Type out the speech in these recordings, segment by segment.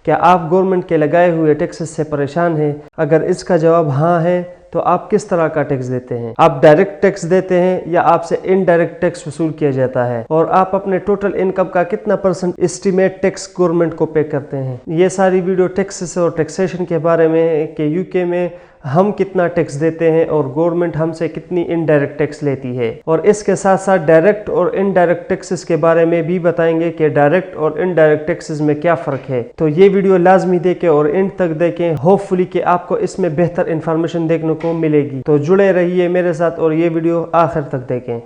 کیا آپ گورنمنٹ کے لگائے ہوئے ٹیکسز سے پریشان ہیں؟ اگر اس کا جواب ہاں ہے تو آپ کس طرح کا ٹیکس دیتے ہیں؟ آپ ڈائریکٹ ٹیکس دیتے ہیں یا آپ سے انڈائریکٹ ٹیکس وصول کیا جاتا ہے؟ اور آپ اپنے ٹوٹل انکم کا کتنا % اسٹیمیٹ ٹیکس گورنمنٹ کو پے کرتے ہیں؟ یہ ساری ویڈیو ٹیکسز اور ٹیکسیشن کے بارے میں ہے کہ یو کے میں ہم کتنا ٹیکس دیتے ہیں اور گورنمنٹ ہم سے کتنی انڈائریکٹ ٹیکس لیتی ہے، اور اس کے ساتھ ساتھ ڈائریکٹ اور انڈائریکٹ ٹیکسز کے بارے میں بھی بتائیں گے کہ ڈائریکٹ اور انڈائریکٹ ٹیکسز میں کیا فرق ہے۔ تو یہ ویڈیو لازمی دیکھیں اور اینڈ تک دیکھیں، ہوپ فلی کہ آپ کو اس میں بہتر انفارمیشن دیکھنے کو ملے گی۔ تو جڑے رہیے میرے ساتھ اور یہ ویڈیو آخر تک دیکھیں۔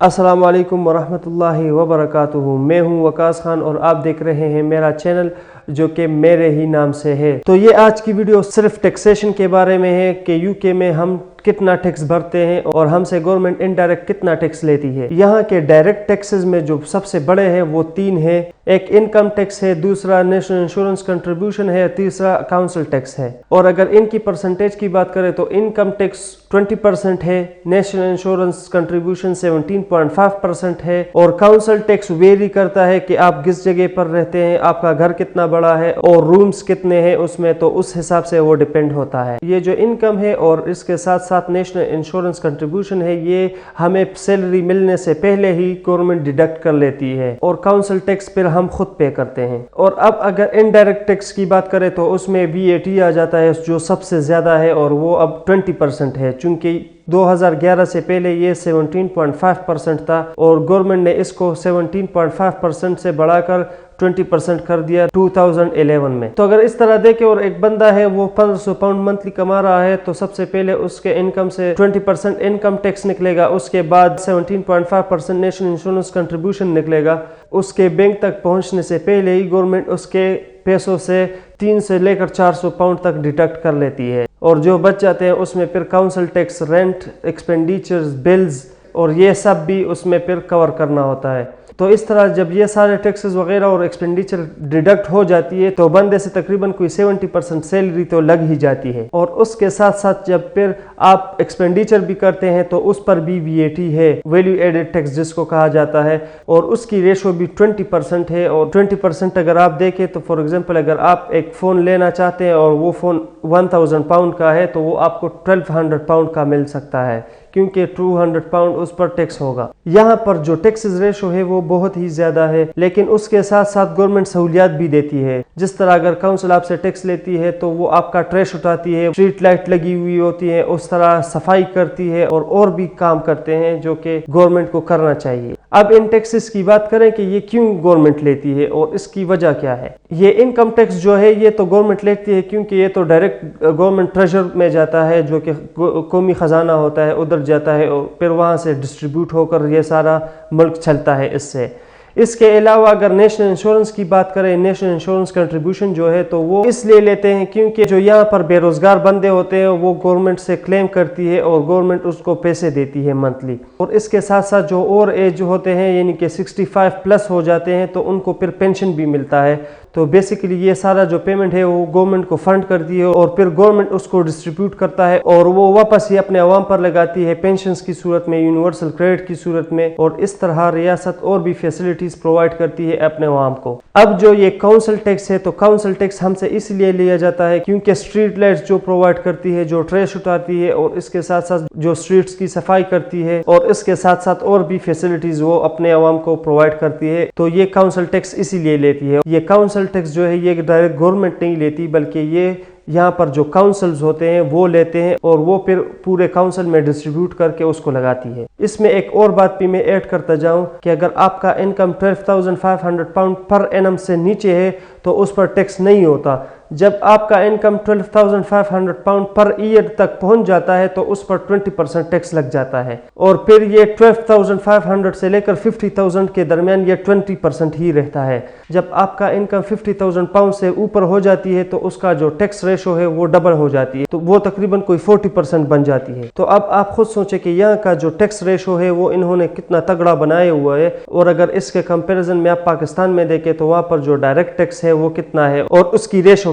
السلام علیکم ورحمۃ اللہ وبرکاتہ، میں ہوں وقاص خان اور آپ دیکھ رہے ہیں میرا چینل جو کہ میرے ہی نام سے ہے۔ تو یہ آج کی ویڈیو صرف ٹیکسیشن کے بارے میں ہے کہ یو کے میں ہم کتنا ٹیکس بھرتے ہیں اور ہم سے گورنمنٹ انڈائریکٹ کتنا ٹیکس لیتی ہے۔ یہاں کے ڈائریکٹ ٹیکسز میں جو سب سے بڑے ہیں وہ 3 ہیں، ایک انکم ٹیکس ہے، دوسرا نیشنل انشورنس کنٹریبیوشن ہے، تیسرا کاؤنسل ٹیکس ہے۔ اور اگر ان کی پرسنٹیج کی بات کریں تو انکم ٹیکس 20% ہے، نیشنل انشورنس کنٹریبیوشن 17.5% ہے، اور کاؤنسل ٹیکس ویری کرتا ہے کہ آپ کس جگہ پر رہتے ہیں، آپ کا گھر کتنا بڑا ہے اور رومز کتنے ہیں اس میں، تو اس حساب سے وہ ڈیپینڈ ہوتا ہے۔ یہ جو انکم ہے اور اس کے ساتھ ساتھ نیشنل انشورنس کنٹریبیوشن ہے، یہ ہمیں سیلری ملنے سے پہلے ہی گورنمنٹ ڈیڈکٹ کر لیتی ہے، اور کاؤنسل ٹیکس پھر ہم خود پے کرتے ہیں۔ اور اب اگر انڈائریکٹ ٹیکس کی بات کریں تو اس میں VAT آ جاتا ہے جو سب سے زیادہ ہے، اور وہ اب 20% ہے، چونکہ 2011 سے پہلے یہ 17.5% تھا اور گورنمنٹ نے اس کو 17.5% سے بڑھا کر 20% کر دیا 2011 میں۔ تو اگر اس طرح دیکھیں اور ایک بندہ ہے وہ £1500 منتھلی کما رہا ہے تو سب سے پہلے اس کے انکم سے 20% انکم ٹیکس نکلے گا، اس کے بعد 17.5% نیشنل انشورنس کنٹریبیوشن نکلے گا۔ اس کے بینک تک پہنچنے سے پہلے ہی گورنمنٹ اس کے پیسوں سے 300 سے لے کر £400 تک ڈیڈکٹ کر لیتی ہے، اور جو بچ جاتے ہیں اس میں پھر council tax, rent, expenditures, bills اور یہ سب بھی اس میں پھر کور کرنا ہوتا ہے۔ تو اس طرح جب یہ سارے ٹیکسز وغیرہ اور ایکسپینڈیچر ڈیڈکٹ ہو جاتی ہے تو بندے سے تقریباً کوئی 70% سیلری تو لگ ہی جاتی ہے، اور اس کے ساتھ ساتھ جب پھر آپ ایکسپینڈیچر بھی کرتے ہیں تو اس پر بھی VAT ہے، ویلیو ایڈڈ ٹیکس جس کو کہا جاتا ہے، اور اس کی ریشو بھی 20% ہے۔ اور 20% اگر آپ دیکھیں تو فار ایگزامپل اگر آپ ایک فون لینا چاہتے ہیں اور وہ فون £1000 کا ہے تو وہ آپ کو £1200 کا مل سکتا ہے، کیونکہ £200 اس پر ٹیکس ہوگا۔ یہاں پر جو ٹیکسز ریشو ہے وہ بہت ہی زیادہ ہے، لیکن اس کے ساتھ ساتھ گورنمنٹ سہولیات بھی دیتی ہے، جس طرح اگر کاؤنسل آپ سے ٹیکس لیتی ہے تو وہ آپ کا ٹریش اٹھاتی ہے، اسٹریٹ لائٹ لگی ہوئی ہوتی ہے، اس طرح صفائی کرتی ہے اور بھی کام کرتے ہیں جو کہ گورنمنٹ کو کرنا چاہیے۔ اب ان ٹیکسز کی بات کریں کہ یہ کیوں گورنمنٹ لیتی ہے اور اس کی وجہ کیا ہے۔ یہ انکم ٹیکس جو ہے یہ تو گورنمنٹ لیتی ہے کیونکہ یہ تو ڈائریکٹ گورنمنٹ ٹریجر میں جاتا ہے، جو کہ قومی خزانہ ہوتا ہے، ادھر جاتا ہے اور پھر وہاں سے ڈسٹریبیوٹ ہو کر یہ سارا ملک چلتا ہے اس سے۔ اس کے علاوہ اگر نیشنل انشورنس کی بات کریں، نیشنل انشورنس کنٹریبیوشن جو ہے تو وہ اس لیے لیتے ہیں کیونکہ جو یہاں پر بے روزگار بندے ہوتے ہیں وہ گورنمنٹ سے کلیم کرتی ہے اور گورنمنٹ اس کو پیسے دیتی ہے منتھلی، اور اس کے ساتھ ساتھ جو اور ایج ہوتے ہیں یعنی کہ 65+ ہو جاتے ہیں تو ان کو پھر پینشن بھی ملتا ہے۔ تو بیسیکلی یہ سارا جو پیمنٹ ہے وہ گورنمنٹ کو فنڈ کرتی ہے اور پھر گورنمنٹ اس کو ڈسٹریبیوٹ کرتا ہے اور وہ واپس ہی اپنے عوام پر لگاتی ہے، پینشنز کی صورت میں، یونیورسل کریڈٹ کی صورت میں، اور اس طرح ریاست اور بھی فیسلٹیز پرووائڈ کرتی ہے اپنے عوام کو۔ اب جو یہ کاؤنسل ٹیکس ہے تو کاؤنسل ٹیکس ہم سے اس لیے لیا جاتا ہے کیونکہ اسٹریٹ لائٹس جو پرووائڈ کرتی ہے، جو ٹریش اٹھاتی ہے اور اس کے ساتھ ساتھ جو اسٹریٹس کی صفائی کرتی ہے اور اس کے ساتھ ساتھ اور بھی فیسلٹیز وہ اپنے عوام کو پرووائڈ کرتی ہے، تو یہ کاؤنسل ٹیکس اسی لیے لیتی ہے۔ یہ کاؤنسل ٹیکس جو ہے یہ ڈائریکٹ گورنمنٹ نہیں لیتی بلکہ یہ یہاں پر جو کاؤنسلز ہوتے ہیں وہ لیتے ہیں اور وہ پھر پورے کاؤنسل میں ڈسٹریبیوٹ کر کے اس کو لگاتی ہے۔ اس میں ایک اور بات بھی میں ایڈ کرتا جاؤں کہ اگر آپ کا انکم £12,500 پر اینم سے نیچے ہے تو اس پر ٹیکس نہیں ہوتا۔ جب آپ کا انکم £12,500 پر ایئر تک پہنچ جاتا ہے تو اس پر 20% ٹیکس لگ جاتا ہے، اور پھر یہ 12,500 سے لے کر 50,000 کے درمیان یہ 20% ہی رہتا ہے۔ جب آپ کا انکم £50,000 سے اوپر ہو جاتی ہے تو اس کا جو ٹیکس ریشو ہے وہ ڈبل ہو جاتی ہے، تو وہ تقریباً کوئی 40% بن جاتی ہے۔ تو اب آپ خود سوچیں کہ یہاں کا جو ٹیکس ریشو ہے وہ انہوں نے کتنا تگڑا بنایا ہوا ہے، اور اگر اس کے کمپیریزن میں آپ پاکستان میں دیکھیں تو وہاں پر جو ڈائریکٹ ٹیکس ہے وہ کتنا ہے اور اس کی ریشو